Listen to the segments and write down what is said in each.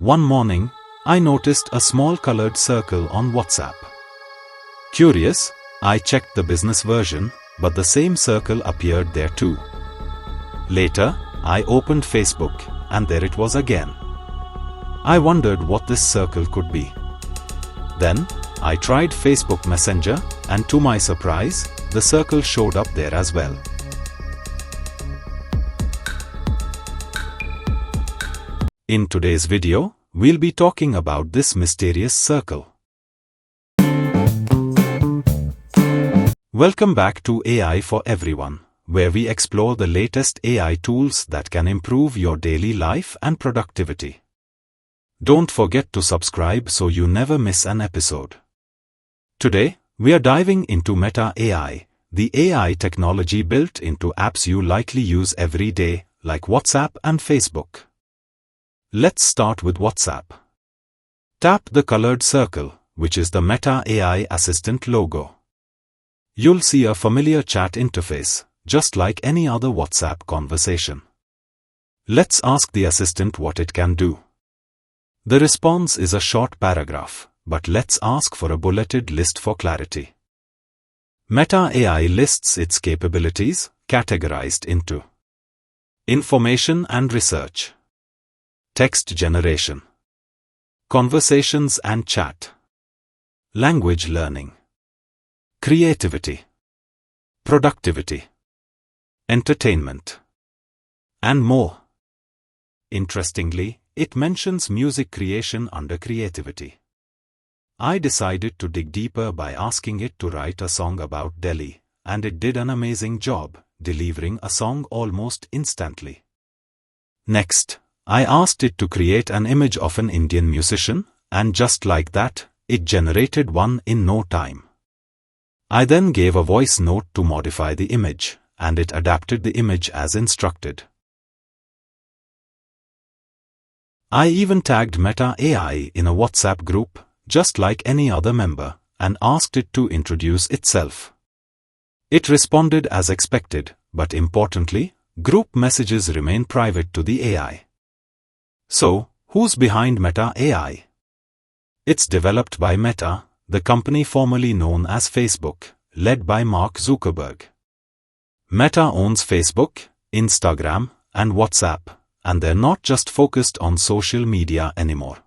One morning, I noticed a small colored circle on WhatsApp. Curious, I checked the business version, but the same circle appeared there too. Later, I opened Facebook, and there it was again. I wondered what this circle could be. Then, I tried Facebook Messenger, and to my surprise, the circle showed up there as well. In today's video, we'll be talking about this mysterious circle. Welcome back to AI for Everyone, where we explore the latest AI tools that can improve your daily life and productivity. Don't forget to subscribe so you never miss an episode. Today, we are diving into Meta AI, the AI technology built into apps you likely use every day, like WhatsApp and Facebook. Let's start with WhatsApp. Tap the colored circle, which is the Meta AI Assistant logo. You'll see a familiar chat interface, just like any other WhatsApp conversation. Let's ask the assistant what it can do. The response is a short paragraph, but let's ask for a bulleted list for clarity. Meta AI lists its capabilities, categorized into information and research, text generation, conversations and chat, language learning, creativity, productivity, entertainment, and more. Interestingly, it mentions music creation under creativity. I decided to dig deeper by asking it to write a song about Delhi, and it did an amazing job, delivering a song almost instantly. Next, I asked it to create an image of an Indian musician, and just like that, it generated one in no time. I then gave a voice note to modify the image, and it adapted the image as instructed. I even tagged Meta AI in a WhatsApp group, just like any other member, and asked it to introduce itself. It responded as expected, but importantly, group messages remain private to the AI. So, who's behind Meta AI? It's developed by Meta, the company formerly known as Facebook, led by Mark Zuckerberg. Meta owns Facebook, Instagram, and WhatsApp, and they're not just focused on social media anymore.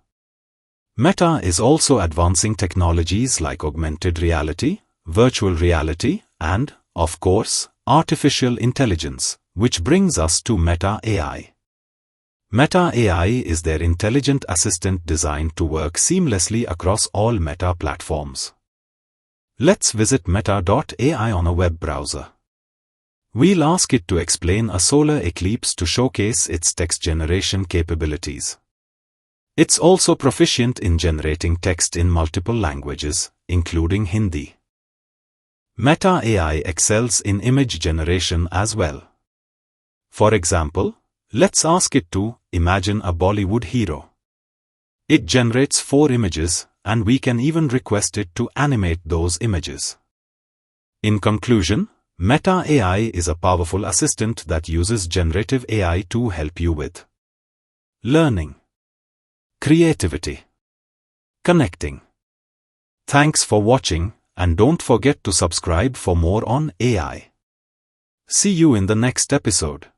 Meta is also advancing technologies like augmented reality, virtual reality, and, of course, artificial intelligence, which brings us to Meta AI. Meta AI is their intelligent assistant designed to work seamlessly across all Meta platforms. Let's visit meta.ai on a web browser. We'll ask it to explain a solar eclipse to showcase its text generation capabilities. It's also proficient in generating text in multiple languages, including Hindi. Meta AI excels in image generation as well. For example, let's ask it to imagine a Bollywood hero. It generates 4 images, and we can even request it to animate those images. In conclusion, Meta AI is a powerful assistant that uses generative AI to help you with learning, creativity, connecting. Thanks for watching, and don't forget to subscribe for more on AI. See you in the next episode.